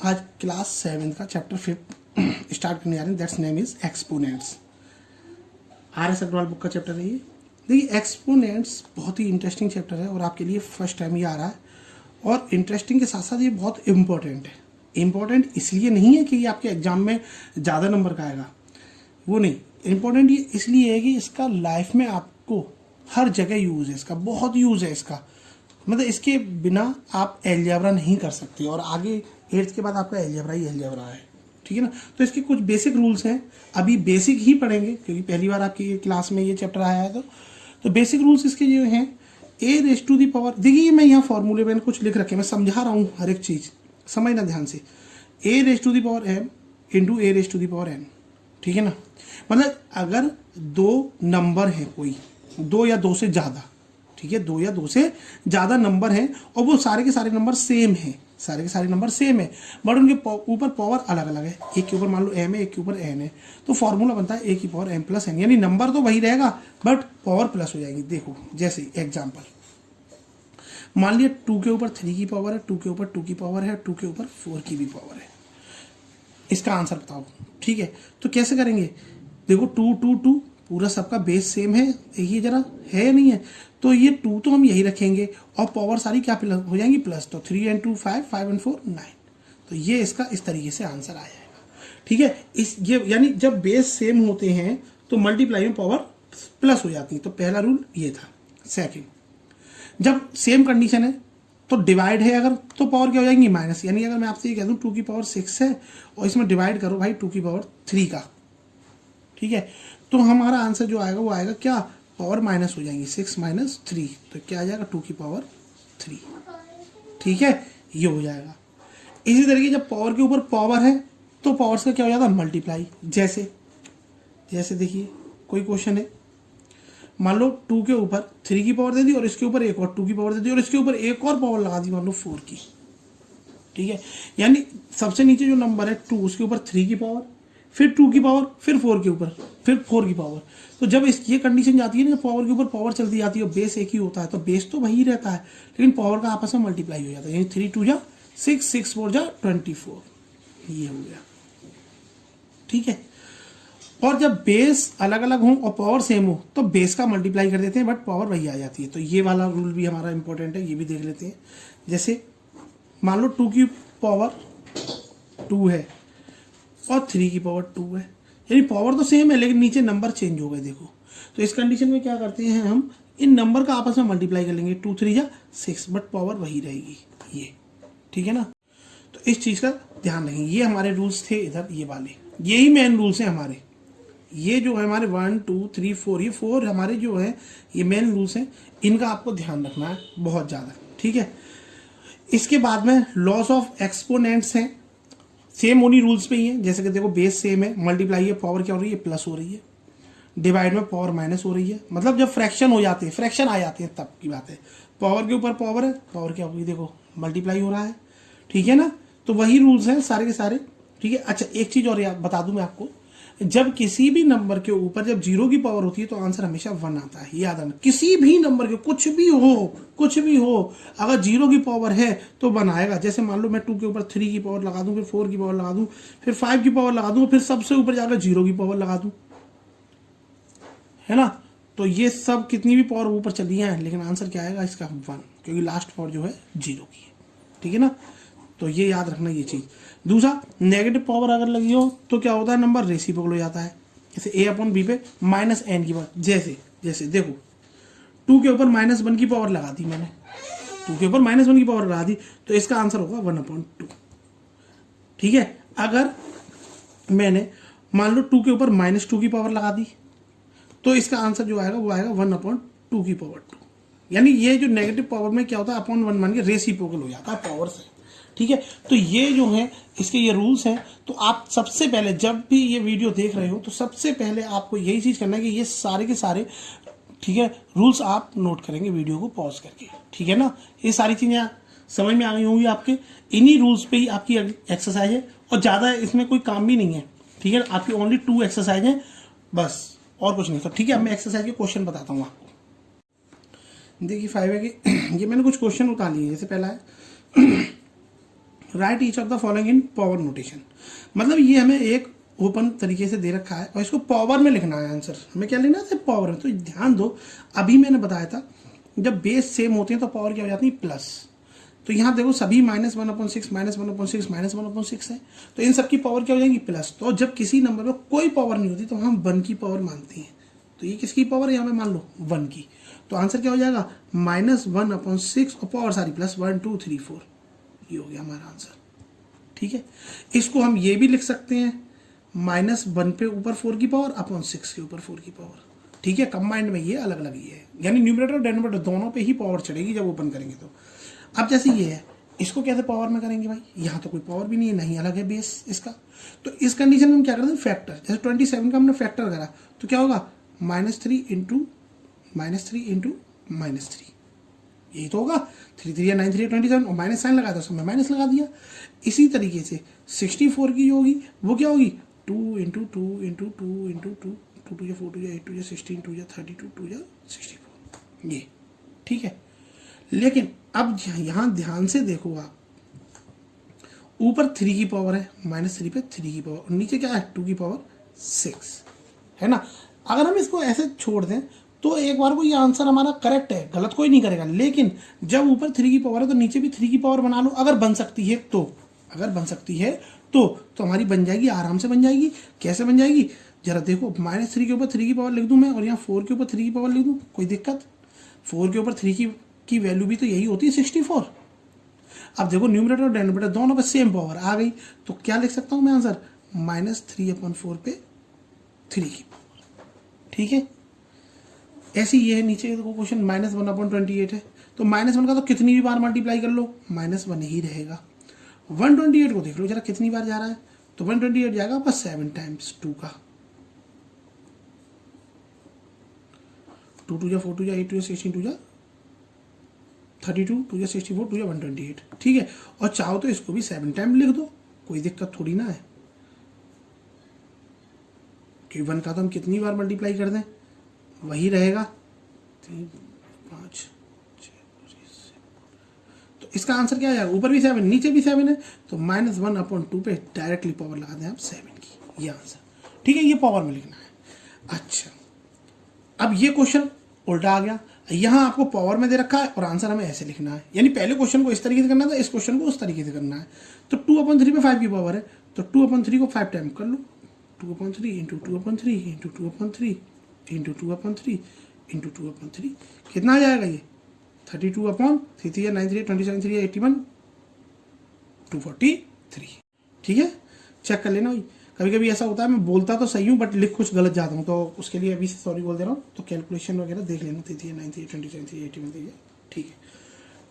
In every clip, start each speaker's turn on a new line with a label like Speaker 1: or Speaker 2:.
Speaker 1: आज क्लास 7 का chapter 5 start करने जा रहे हैं। That's name is exponents. RS Agarwal book का चैप्टर है ये। देखिए एक्सपोनेंट्स बहुत ही इंटरेस्टिंग चैप्टर है और आपके लिए फर्स्ट टाइम ये आ रहा है, और इंटरेस्टिंग के साथ साथ ये बहुत इंपॉर्टेंट है। इंपॉर्टेंट इसलिए नहीं है कि ये आपके एग्जाम में ज़्यादा नंबर का आएगा, वो नहीं। इंपॉर्टेंट ये इसलिए है कि इसका लाइफ में आपको हर जगह यूज़ है, इसका बहुत यूज़ है इसका। मतलब इसके बिना आप एलजेब्रा नहीं कर सकते, और आगे 8th के बाद आपका एलजेब्रा ही एलजेब्रा है, ठीक है ना। तो इसके कुछ बेसिक रूल्स हैं, अभी बेसिक ही पढ़ेंगे क्योंकि पहली बार आपकी क्लास में ये चैप्टर आया है। तो बेसिक रूल्स इसके जो हैं, a raise to the power, देखिए मैं यहाँ फॉर्मूले में कुछ लिख रखे, मैं समझा रहा हूँ हर एक चीज़, समझना ध्यान से। a raise to the power m into a raise to the power n, ठीक है ना। मतलब अगर दो नंबर हैं, कोई दो या दो से ज़्यादा, ठीक है, दो या दो से ज़्यादा नंबर हैं और वो सारे के सारे नंबर सेम हैं, सारे के सारे नंबर सेम है, बट उनके ऊपर पावर अलग अलग है। एक के ऊपर मान लो m है, एक के ऊपर n है, तो फॉर्मूला बनता है a की पावर m प्लस n, यानी नंबर तो वही रहेगा बट पावर प्लस हो जाएगी। देखो जैसे एग्जाम्पल, मान लिया 2 के ऊपर 3 की पावर है, 2 के ऊपर 2 की पावर है, 2 के ऊपर 4 की भी पावर है। इसका आंसर बताओ, ठीक है। तो कैसे करेंगे, देखो 2 2 2 पूरा सबका बेस सेम है, ये जरा है या नहीं है, तो ये 2 तो हम यही रखेंगे और पावर सारी क्या प्लस हो जाएंगी, प्लस। तो 3 and 2 5, 5 and 4 9। तो ये इसका इस तरीके से आंसर आ जाएगा, ठीक है। इस ये यानी जब बेस सेम होते हैं तो मल्टीप्लाई में पावर प्लस हो जाती है। तो पहला रूल ये था। सेकंड, जब सेम कंडीशन है तो डिवाइड है अगर, तो पावर क्या हो जाएंगी, माइनस। यानी अगर मैं आपसे ये कह दूँ 2 की पावर 6 है और इसमें डिवाइड करो भाई 2 की पावर 3 का, ठीक है, तो हमारा आंसर जो आएगा वो आएगा क्या, पावर माइनस हो जाएंगी, 6 माइनस 3, तो क्या आ जाएगा 2 की पावर 3, ठीक है, ये हो जाएगा। इसी तरीके जब पावर के ऊपर पावर है तो पावर से क्या हो जाता है, मल्टीप्लाई। जैसे जैसे देखिए कोई क्वेश्चन है, मान लो 2 के ऊपर 3 की पावर दे दी और इसके ऊपर एक और 2 की पावर दे दी और इसके ऊपर एक और पावर लगा दी, मान लो 4 की, ठीक है। यानी सबसे नीचे जो नंबर है 2, उसके ऊपर 3 की पावर, फिर 2 की पावर, फिर 4 के ऊपर, फिर 4 की पावर। तो जब ये कंडीशन जाती है ना, पावर के ऊपर पावर चलती जाती है और बेस एक ही होता है, तो बेस तो वही रहता है लेकिन पावर का आपस में मल्टीप्लाई हो जाता है। यानी 3 2 जा 6, 6 4 जा 24, ये हो गया, ठीक है। और जब बेस अलग अलग हो और पावर सेम हो तो बेस का मल्टीप्लाई कर देते हैं बट पावर वही आ जाती है। तो ये वाला रूल भी हमारा इंपॉर्टेंट है, ये भी देख लेते हैं। जैसे मान लो 2 की पावर 2 है और 3 की पावर 2 है, यानी पावर तो सेम है लेकिन नीचे नंबर चेंज हो गए, देखो। तो इस कंडीशन में क्या करते हैं, हम इन नंबर का आपस में मल्टीप्लाई कर लेंगे, 2 3 जा 6, बट पावर वही रहेगी, ये, ठीक है ना। तो इस चीज़ का ध्यान रखेंगे। ये हमारे रूल्स थे इधर, ये वाले, यही मेन रूल्स हैं हमारे। ये जो है हमारे 1 2 3 4, ये 4 हमारे जो है ये मेन रूल्स हैं, इनका आपको ध्यान रखना है बहुत ज़्यादा, ठीक है। इसके बाद में लॉस ऑफ एक्सपोनेंट्स हैं, सेम उन्हीं रूल्स पे ही है। जैसे कि देखो बेस सेम है, मल्टीप्लाई है, पावर क्या हो रही है, प्लस हो रही है, डिवाइड में पावर माइनस हो रही है। मतलब जब फ्रैक्शन हो जाते हैं, फ्रैक्शन आ जाते हैं तब की बात है। पावर के ऊपर पावर है, पावर क्या होगी, देखो मल्टीप्लाई हो रहा है, ठीक है ना। तो वही रूल्स हैं सारे के सारे, ठीक है। अच्छा एक चीज़ और बता दूं मैं आपको, जब किसी भी नंबर के ऊपर जब 0 की पावर होती है तो आंसर हमेशा 1 आता है, याद रखना। किसी भी नंबर के, कुछ भी हो, अगर 0 की पावर है तो 1 आएगा। जैसे मान लो मैं 2 के ऊपर 3 की पावर लगा दूं, फिर 4 की पावर लगा दूं, फिर 5 की पावर लगा दूं, फिर सबसे ऊपर जाकर 0 की पावर लगा दूं, है ना। तो ये सब कितनी भी पावर ऊपर चली है लेकिन आंसर क्या आएगा इसका, 1, क्योंकि लास्ट पावर जो है 0 की है, ठीक है ना। तो ये याद रखना ये चीज़। दूसरा, नेगेटिव पावर अगर लगी हो तो क्या होता है, नंबर रेसिप्रोकल हो जाता है। जैसे a/b पे -n की पावर, जैसे देखो 2 के ऊपर -1 की पावर लगा दी मैंने, 2 के ऊपर -1 की पावर लगा दी, तो इसका आंसर होगा 1/2, ठीक है। अगर मैंने मान लो 2 के ऊपर -2 की पावर लगा दी तो इसका आंसर जो आएगा वो आएगा 1/2 की पावर 2। यानी ये जो नेगेटिव पावर में क्या होता है, अपॉन 1 मान के रेसिप्रोकल हो जाता है पावर से, ठीक है। तो ये जो है इसके ये रूल्स हैं। तो आप सबसे पहले जब भी ये वीडियो देख रहे हो तो सबसे पहले आपको यही चीज़ करना है कि ये सारे के सारे, ठीक है, रूल्स आप नोट करेंगे वीडियो को पॉज करके, ठीक है ना। ये सारी चीज़ें समझ में आ गई होंगी आपके, इन्हीं रूल्स पे ही आपकी एक्सरसाइज है और ज़्यादा इसमें कोई काम भी नहीं है, ठीक है। आपकी ओनली 2 एक्सरसाइज है बस, और कुछ नहीं। तो ठीक है, अब मैं एक्सरसाइज के क्वेश्चन बताता हूँ आपको। देखिए 5 है कि ये मैंने कुछ क्वेश्चन उतार लिए। जैसे पहला है right each of the following in power notation. मतलब ये हमें एक ओपन तरीके से दे रखा है और इसको पावर में लिखना है आंसर। हमें क्या लिखना है? सिर्फ पावर में। तो ध्यान दो, अभी मैंने बताया था जब बेस सेम होते हैं तो पावर क्या हो जाती है? प्लस। तो यहाँ देखो सभी -1/6 -1/6 -1/6 है, तो इन सब की पावर क्या हो जाएगी? प्लस। तो जब किसी नंबर में कोई पावर नहीं होती तो हम 1 की पावर मानते हैं। तो ये किसकी पावर है? यहाँ पे मान लो 1 की। तो आंसर क्या हो जाएगा? -1/6 और पावर सारी प्लस 1 2 3 4। ये हो गया हमारा आंसर। ठीक है, इसको हम ये भी लिख सकते हैं -1 पे ऊपर 4 की पावर अपॉन 6 के ऊपर 4 की पावर। ठीक है, कंबाइंड में ये अलग अलग ये है, यानी न्यूमरेटर और डिनोमिनेटर दोनों पे ही पावर चढ़ेगी जब ओपन करेंगे तो। अब जैसे ये है, इसको कैसे पावर में करेंगे भाई? यहाँ तो कोई पावर भी नहीं है, नहीं अलग है बेस इसका। तो इस कंडीशन में हम क्या करते हैं? फैक्टर। जैसे 27 का हमने फैक्टर करा तो क्या होगा? -3 इंटू -3 यही तो होगा। 3 3 9 3 27 और माइनस साइन लगाया था, उसमें माइनस लगा दिया। इसी तरीके से 64 की जो होगी वो क्या होगी? 2 इंटू 2 इंटू 2 इंटू 2 2 2 4 2 8 2 16 2 32 2 64 ये। ठीक है, लेकिन अब यहाँ ध्यान से देखो आप, ऊपर 3 की पावर है, -3 पे 3 की पावर और नीचे क्या है? 2 की पावर 6 है ना। अगर हम इसको ऐसे छोड़ दें तो एक बार को ये आंसर हमारा करेक्ट है, गलत कोई नहीं करेगा। लेकिन जब ऊपर 3 की पावर है तो नीचे भी 3 की पावर बना लो, अगर बन सकती है तो। अगर बन सकती है तो हमारी बन जाएगी, आराम से बन जाएगी। कैसे बन जाएगी? जरा देखो, -3 के ऊपर 3 की पावर लिख दूं मैं और यहाँ 4 के ऊपर 3 की पावर लिख दूं, कोई दिक्कत? 4 के ऊपर 3 की वैल्यू भी तो यही होती है 64। अब देखो न्यूमरेटर और डिनोमिनेटर दोनों पे सेम पावर आ गई, तो क्या लिख सकता हूं मैं आंसर? -3/4 पे 3 की पावर। ठीक है, ऐसी ये है। नीचे देखो क्वेश्चन -1/28 है, तो -1 का तो कितनी भी बार मल्टीप्लाई कर लो -1 ही रहेगा। 128 को देख लो जरा कितनी बार जा रहा है, तो 128 जाएगा बस 7 टाइम्स 2 का। 2 2 4 2 8 2 16 2 32 2 64 2 128। ठीक है, और चाहो तो इसको भी 7 टाइम लिख दो, कोई दिक्कत थोड़ी ना है। क्योंकि 1 का तो हम कितनी बार मल्टीप्लाई कर दें वही रहेगा। 3 5 6। तो इसका आंसर क्या है? ऊपर भी 7 नीचे भी 7 है, तो -1/2 पे डायरेक्टली पावर लगा दें आप 7 की, ये आंसर। ठीक है, ये पावर में लिखना है। अच्छा, अब ये क्वेश्चन उल्टा आ गया, यहाँ आपको पावर में दे रखा है और आंसर हमें ऐसे लिखना है। यानी पहले क्वेश्चन को इस तरीके से करना था, इस क्वेश्चन को उस तरीके से करना है। तो 2/3 पे 5 की पावर है, तो 2/3 को 5 टाइम कर लो। 2/3 इंटू 2/3 इंटू 2/3 इंटू 2/3 इंटू 2/3 कितना आ जाएगा? ये 32/3 3 9 3 27 3 81 243। ठीक है, चेक कर लेना भाई। कभी कभी ऐसा होता है मैं बोलता तो सही हूँ बट लिख कुछ गलत जाता हूँ, तो उसके लिए अभी से सॉरी बोल दे रहा हूँ। तो कैलकुलेशन वगैरह देख लेना। 3 9 3 27 3 81 ठीक है।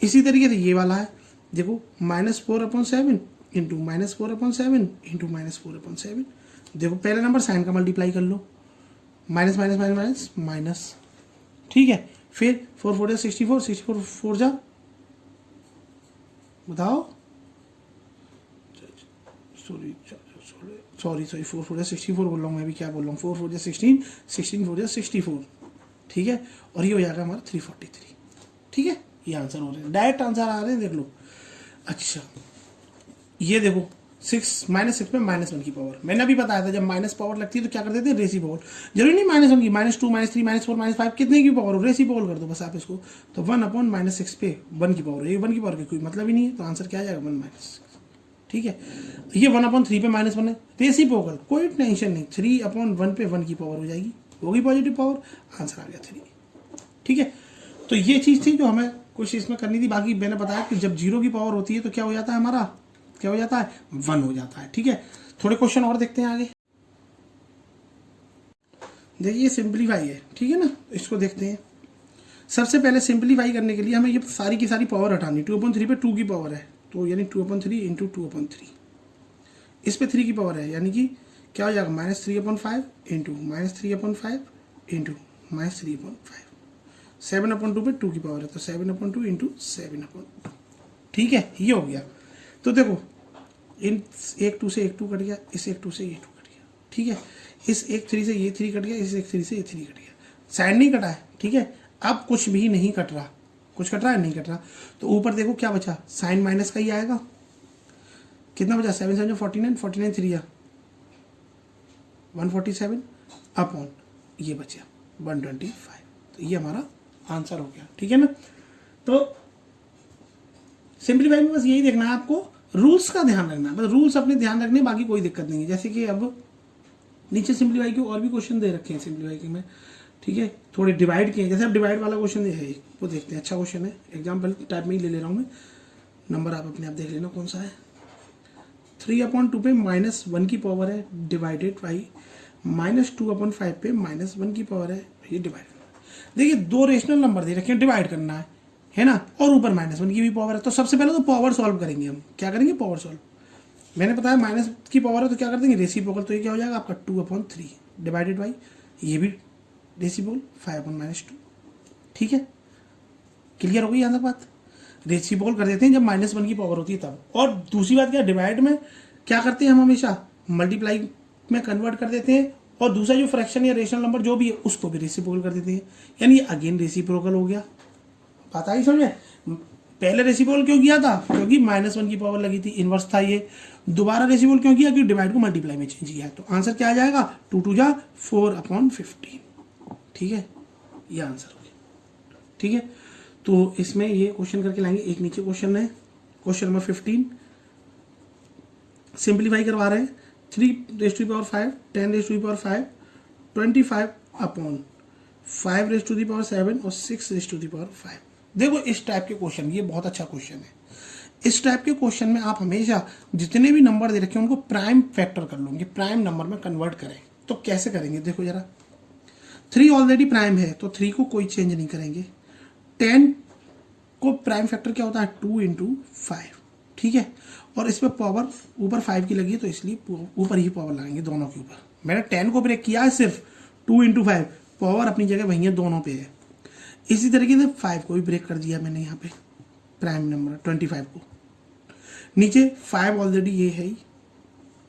Speaker 1: इसी तरीके से ये वाला है, देखो -4/7 इंटू -4/7 इंटू -4/7। देखो पहले नंबर साइन का मल्टीप्लाई कर लो, minus minus minus minus minus. ठीक है, फिर 4 4 64 64 4 जा बताओ, सॉरी 4 4 64 बोल रहा हूँ मैं भी, क्या बोल रहा हूँ? 4 4 16 16 4 64। ठीक है, और ये हो जाएगा हमारा 343। ठीक है, ये आंसर हो रहे हैं, डायरेक्ट आंसर आ रहे हैं, देख लो। अच्छा, ये देखो 6 -6 में -1 की पावर, मैंने अभी बताया था जब माइनस पावर लगती है तो क्या कर देते हैं? रेसी पावर। जरूरी नहीं -1 की, -2 -3 -4 -5 कितने की पावर हो, रेसी पावर कर दो बस आप इसको। तो 1/-6 पे 1 की पावर है, ये 1 की पावर का कोई मतलब ही नहीं है, तो आंसर क्या आ जाएगा? 1 -6। ठीक है, ये 1/3 पे -1 है, रेसी पावर कोई टेंशन नहीं, 3/1 पे 1 की पावर हो जाएगी, होगी पॉजिटिव पावर, आंसर आ गया 3। ठीक है, तो ये चीज़ थी जो हमें कुछ इसमें करनी थी। बाकी मैंने बताया कि जब 0 की पावर होती है तो क्या हो जाता है हमारा? क्या हो जाता है? 1 हो जाता है। ठीक है, थोड़े क्वेश्चन और देखते हैं आगे। देखिए सिंपलीफाई है, ठीक है ना, इसको देखते हैं। सबसे पहले सिंपलीफाई करने के लिए हमें ये सारी की सारी पावर हटानी। 2/3 पे 2 की पावर है, तो यानी 2/3 इंटू 2/3। इस पे 3 की पावर है, यानी कि क्या हो जाएगा? -3/5 इंटू -3/5 इंटू -3/5। 7/2 पे 2 की पावर है, तो 7/2 इंटू 7/2। ठीक है, ये हो गया। तो देखो इन एक 2 से एक 2 कट गया, इस एक 2 से ये 2 कट गया। ठीक है, इस एक 3 से ये 3 कट गया, इस एक 3 से ये 3 कट गया। साइन नहीं कटा है। ठीक है, अब कुछ भी नहीं कट रहा, कुछ कट रहा है? नहीं कट रहा। तो ऊपर देखो क्या बचा? साइन माइनस का ही आएगा। कितना बचा, 7 7 49, 49 3 147 अपॉन ये बचा 125। तो ये हमारा आंसर हो गया, ठीक है ना। तो सिंपलीफाई में बस यही देखना है आपको, रूल्स का ध्यान रखना है, बस रूल्स अपने ध्यान रखने, बाकी कोई दिक्कत नहीं है। जैसे कि अब नीचे सिंपलीफाई के और भी क्वेश्चन दे रखे हैं सिंपलीफाई के में, ठीक है, थोड़े डिवाइड किए, जैसे अब डिवाइड वाला क्वेश्चन है वो देखते हैं, अच्छा क्वेश्चन है, एग्जाम्पल टाइप में ही ले ले रहा हूँ मैं, नंबर आप अपने आप देख लेना कौन सा है। 3/2 पे -1 की पावर है डिवाइडेड बाई -2/5 पे -1 की पावर है, ये डिवाइड। देखिए दो रेशनल नंबर दे रखे हैं, डिवाइड करना है ना, और ऊपर -1 की भी पावर है। तो सबसे पहले तो पावर सॉल्व करेंगे हम, क्या करेंगे, पावर सॉल्व। मैंने बताया माइनस की पावर है तो क्या कर देंगे, रेसिप्रोकल, तो ये क्या हो जाएगा आपका 2/3 डिवाइडेड बाई, ये भी रेसिप्रोकल 5/-2, ठीक है, क्लियर हो गई यहाँ तक बात। रेसिप्रोकल कर देते हैं जब -1 की पावर होती है तब। और दूसरी बात क्या, डिवाइड में क्या करते हैं हम हमेशा मल्टीप्लाई में कन्वर्ट कर देते हैं, और दूसरा जो फ्रैक्शन या रेशनल नंबर जो भी है उसको भी रेसिप्रोकल कर देते हैं, यानी अगेन रेसिप्रोकल हो गया। पता ही समझे, पहले रेसिप्रोकल क्यों किया था, क्योंकि -1 की पावर लगी थी, इनवर्स था ये। दोबारा रेसिप्रोकल क्यों किया, क्योंकि डिवाइड को मल्टीप्लाई में चेंज किया है। तो आंसर क्या आ जाएगा, 2 2 जा 4/15, ठीक है, ये आंसर हो गया, ठीक है। तो इसमें ये क्वेश्चन करके लाएंगे। एक नीचे क्वेश्चन है, क्वेश्चन नंबर 15, सिंप्लीफाई करवा रहे हैं। 3⁵, 10⁵, 25/5/7 और 6⁵5। देखो इस टाइप के क्वेश्चन, ये बहुत अच्छा क्वेश्चन है। इस टाइप के क्वेश्चन में आप हमेशा जितने भी नंबर दे रखे हैं उनको प्राइम फैक्टर कर लो, प्राइम नंबर में कन्वर्ट करें। तो कैसे करेंगे, देखो जरा, 3 ऑलरेडी प्राइम है तो 3 को कोई चेंज नहीं करेंगे। 10 को प्राइम फैक्टर क्या होता है, 2 × 5, ठीक है, और इसमें पावर ऊपर 5 की लगी है तो इसलिए ऊपर ही पावर लगाएंगे दोनों के ऊपर। मैंने 10 को ब्रेक किया है सिर्फ, 2 × 5 पावर अपनी जगह वही है, दोनों पे है। इसी तरीके से 5 को भी ब्रेक कर दिया मैंने यहाँ पे, प्राइम नंबर 25 को, नीचे 5 ऑलरेडी ये है ही।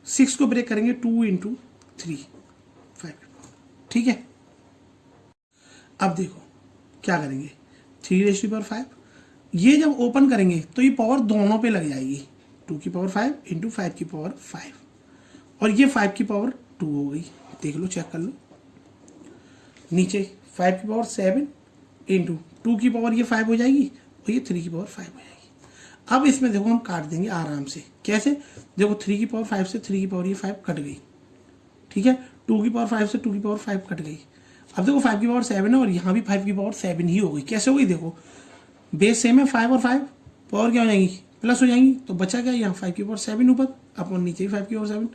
Speaker 1: 6 को ब्रेक करेंगे, 2 × 3 5, ठीक है। अब देखो क्या करेंगे, 3⁵5, ये जब ओपन करेंगे तो ये पावर दोनों पे लग जाएगी, 2⁵ × 5⁵, और ये 5⁵ 2 हो गई, देख लो, चेक कर लो। नीचे 5⁵7 × 2 ये 5 हो जाएगी, और ये 3⁵5 हो जाएगी। अब इसमें देखो हम काट देंगे आराम से, कैसे, देखो 3⁵5 से 3⁵5 कट गई, ठीक है, 2⁵5 से 2⁵5 कट गई। अब देखो 5⁵7 है और यहाँ भी 5⁵7 ही हो गई। कैसे हो गई, देखो बेस सेम है, 5 और 5 पावर क्या हो जाएंगी, प्लस हो जाएंगी, तो बचा क्या यहाँ 5⁵7 ऊपर, अपन नीचे भी 5⁵7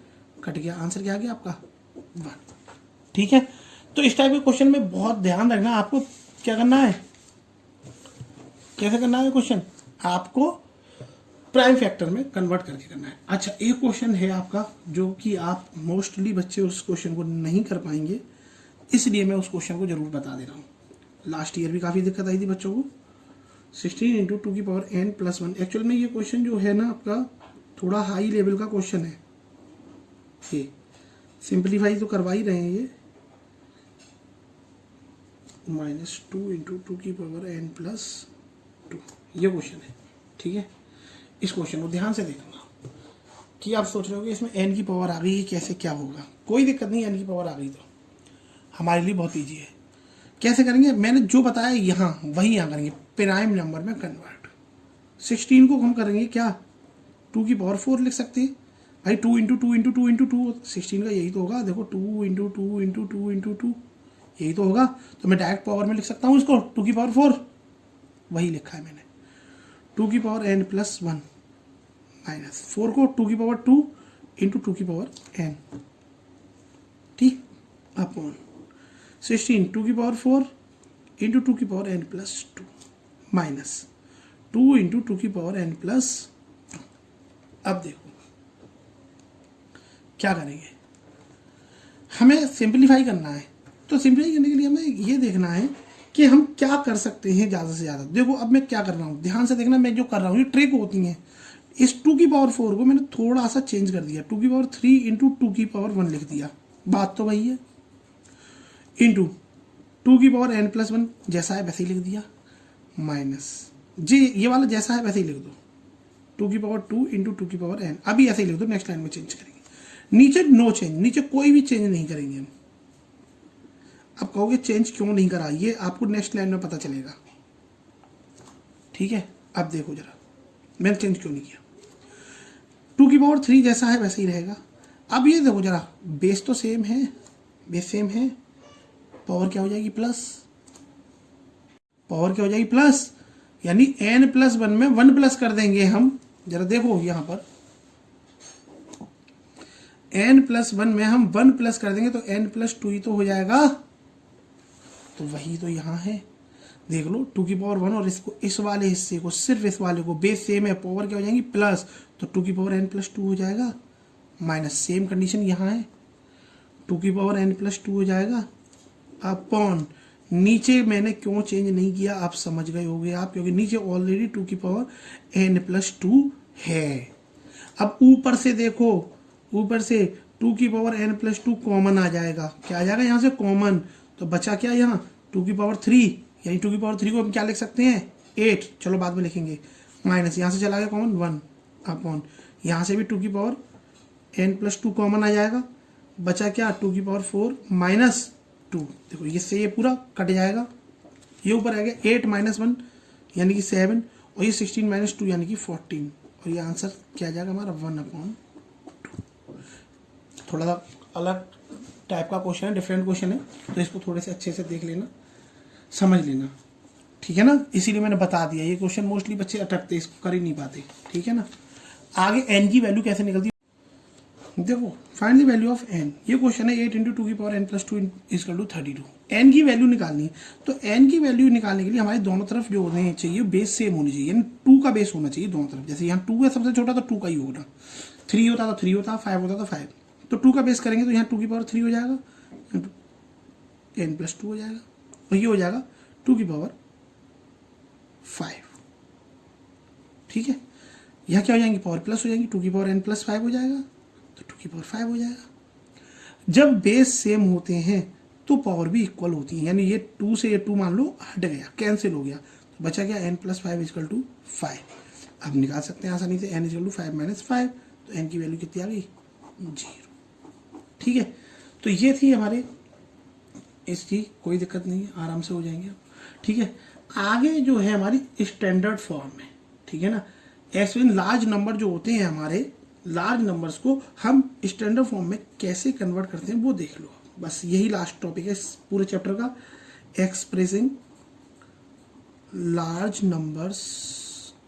Speaker 1: कट गया, आंसर क्या आ गया आपका 1, ठीक है। तो इस टाइप के क्वेश्चन में बहुत ध्यान रखना, आपको क्या करना है, कैसे करना है क्वेश्चन, आपको प्राइम फैक्टर में कन्वर्ट करके करना है। अच्छा, एक क्वेश्चन है आपका जो कि आप मोस्टली बच्चे उस क्वेश्चन को नहीं कर पाएंगे, इसलिए मैं उस क्वेश्चन को जरूर बता दे रहा हूँ। लास्ट ईयर भी काफ़ी दिक्कत आई थी बच्चों को। 16 × 2n+1, एक्चुअल में ये क्वेश्चन जो है ना आपका थोड़ा हाई लेवल का क्वेश्चन है। ये सिंप्लीफाई तो करवा ही रहे हैं, ये -2 × 2n+2 ये क्वेश्चन है, ठीक है। इस क्वेश्चन को ध्यान से देखना कि आप सोच रहे हो कि इसमें n की पावर आ गई है, कैसे क्या होगा। कोई दिक्कत नहीं, n की पावर आ गई तो हमारे लिए बहुत ईजी है। कैसे करेंगे, मैंने जो बताया यहाँ वही यहाँ करेंगे, प्राइम नंबर में कन्वर्ट। 16 को हम करेंगे क्या, 2⁴ लिख सकते हैं भाई, 2 × 2 × 2 × 2, 16 का यही तो होगा। देखो 2 × 2 × 2 × 2 यही तो होगा, तो मैं डायरेक्ट पावर में लिख सकता हूँ इसको, 2⁴, वही लिखा है मैंने, 2n+1 -4 को 2⁵2 × 2n, ठीक, अपॉन 16 2⁴ × 2n+2 माइनस 2 × 2n+2। अब देखो क्या करेंगे, हमें सिंप्लीफाई करना है। तो सिंप्लीफाई करने के लिए हमें ये देखना है कि हम क्या कर सकते हैं ज़्यादा से ज़्यादा। देखो अब मैं क्या कर रहा हूँ, ध्यान से देखना, मैं जो कर रहा हूँ ये ट्रिक होती हैं। इस 2⁴ को मैंने थोड़ा सा चेंज कर दिया, 2⁵3 × 2⁴1 लिख दिया, बात तो वही है, इंटू 2n+1 जैसा है वैसे ही लिख दिया, माइनस जी ये वाला जैसा है वैसे ही लिख दो, टू की पावर 2 इंटू टू की पावर n। अभी ऐसे ही लिख दो, नेक्स्ट लाइन में चेंज करेंगे। नीचे नो चेंज, नीचे कोई भी चेंज नहीं करेंगे हम। अब कहोगे चेंज क्यों नहीं करा, ये आपको नेक्स्ट लाइन में पता चलेगा, ठीक है। अब देखो जरा मैंने चेंज क्यों नहीं किया। टू की पावर 3 जैसा है वैसे ही रहेगा। अब ये देखो जरा, बेस तो सेम है, बेस सेम है, पावर क्या हो जाएगी प्लस, पावर क्या हो जाएगी प्लस, यानी n प्लस 1 में 1 प्लस कर देंगे हम। जरा देखो यहां पर n प्लस 1 में हम 1 प्लस कर देंगे तो n प्लस 2 ही तो हो जाएगा। तो वही तो यहाँ है, देख लो, टू की पावर 1 और इसको, इस वाले हिस्से को, सिर्फ इस वाले को, बेस सेम है, पावर क्या हो जाएगी प्लस, तो टू की पावर n प्लस 2 हो जाएगा, माइनस सेम कंडीशन यहाँ है, टू की पावर n प्लस 2 हो जाएगा अपॉन, नीचे मैंने क्यों चेंज नहीं किया आप समझ गए होगे आप, क्योंकि नीचे ऑलरेडी टू की पावर n प्लस 2 है। अब ऊपर से देखो, ऊपर से टू की पावर n प्लस 2 कॉमन आ जाएगा, क्या आ जाएगा यहाँ से कॉमन, तो बचा क्या यहाँ टू की पावर 3, यानी टू की पावर 3 को हम क्या लिख सकते हैं 8, चलो बाद में लिखेंगे, माइनस यहाँ से चला गया कॉमन 1 अपॉन, यहाँ से भी टू की पावर n प्लस 2 कॉमन आ जाएगा, बचा क्या टू की पावर 4 माइनस 2, देखो इससे ये पूरा कट जाएगा, ये ऊपर आ गया 8 माइनस 1 यानी कि 7, और ये 16 माइनस 2 यानी कि 14, और ये आंसर क्या आ जाएगा हमारा 1/2। थोड़ा सा अलग टाइप का क्वेश्चन है, डिफरेंट क्वेश्चन है, तो इसको थोड़े से अच्छे से देख लेना, समझ लेना, ठीक है ना। इसीलिए मैंने बता दिया, ये क्वेश्चन मोस्टली बच्चे अटकते, इसको कर ही नहीं पाते, ठीक है ना। आगे n की वैल्यू कैसे निकलती है, देखो find the value of n, ये क्वेश्चन है 8 इंटू टू की power n plus 2 equal to 32, n की वैल्यू निकालनी है। तो n की वैल्यू निकालने के लिए हमारे दोनों तरफ जो होने चाहिए बेस सेम होनी चाहिए, यानी 2 का बेस होना चाहिए दोनों तरफ। जैसे यहाँ 2 है सबसे छोटा तो 2 का ही होगा, 3 होता तो 3 होता, 5 होता तो 5, तो 2 का बेस करेंगे तो यहाँ 2 की पावर 3 हो जाएगा, n प्लस 2 हो जाएगा, और ये हो जाएगा 2 की पावर 5, ठीक है। यहाँ क्या हो जाएंगी पावर प्लस हो जाएंगी, 2 की पावर n प्लस 5 हो जाएगा, तो 2 की पावर 5 हो जाएगा। जब बेस सेम होते हैं तो पावर भी इक्वल होती है, यानी ये 2 से ये 2 मान लो हट गया, कैंसिल हो गया, तो बचा क्या n प्लस 5 इक्वल टू 5। अब निकाल सकते हैं आसानी से n इक्वल टू 5 माइनस 5, तो n की वैल्यू कितनी आ गई 0, ठीक है। तो ये थी हमारे इसकी, कोई दिक्कत नहीं है, आराम से हो जाएंगे, ठीक है। आगे जो है हमारी स्टैंडर्ड फॉर्म में, ठीक है ना, एक्सप्लेन लार्ज नंबर जो होते हैं हमारे, लार्ज नंबर्स को हम स्टैंडर्ड फॉर्म में कैसे कन्वर्ट करते हैं वो देख लो। बस यही लास्ट टॉपिक है इस पूरे चैप्टर का, expressing large numbers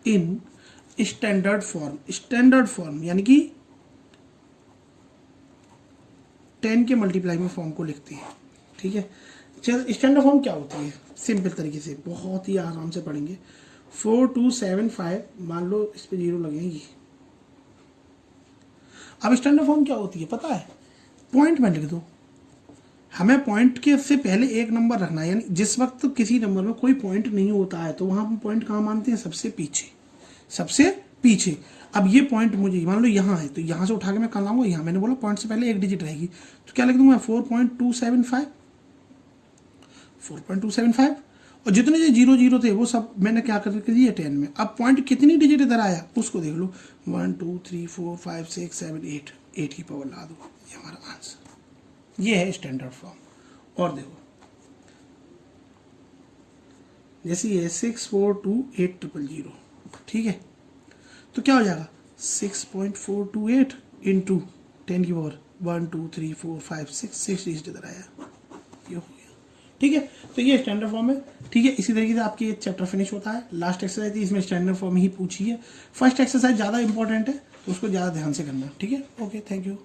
Speaker 1: in standard form. Standard form यानी कि 10 के मल्टीप्लाई में फॉर्म को लिखते हैं, ठीक है। चल स्टैंडर्ड फॉर्म क्या होती है, सिंपल तरीके से बहुत ही आराम से पढ़ेंगे। 4 2 7 5, मान लो इस पे 0 लगेगी। अब स्टैंडर्ड फॉर्म क्या होती है पता है, पॉइंट में लिख दो, हमें पॉइंट के से पहले एक नंबर रखना है, यानी जिस वक्त किसी नंबर में कोई पॉइंट नहीं होता है तो वहां हम पॉइंट कहाँ मानते हैं, सबसे पीछे, सबसे पीछे। अब ये पॉइंट मुझे मान लो यहाँ है, तो यहाँ से उठा के मैं कहाँ लाऊंगा, यहाँ मैंने बोला पॉइंट से पहले एक डिजिट रहेगी, तो क्या लिख दूंगा 4.275, 4.275, और जितने जो 0 0 थे वो सब मैंने क्या करके दिए 10 में। अब पॉइंट कितनी डिजिट इधर आया उसको देख लो, 1 2 3 4 5 6 7 8, 8 की पावर ला दो, ये हमारा आंसर, ये है स्टैंडर्ड फॉर्म। और देखो जैसे ये 6 4 2 8 0 0, ठीक है, तो क्या हो जाएगा 6.428 इंटू 10 की पावर 1 2 3 4 5 6 डिजिट इधर आया, ये हो गया, ठीक है। तो ये स्टैंडर्ड फॉर्म है, ठीक है। इसी तरीके से आपकी ये चैप्टर फिनिश होता है। लास्ट एक्सरसाइज थी, इसमें स्टैंडर्ड फॉर्म ही पूछी है। फर्स्ट एक्सरसाइज ज़्यादा इंपॉर्टेंट है तो उसको ज़्यादा ध्यान से करना, ठीक है। Okay, thank you.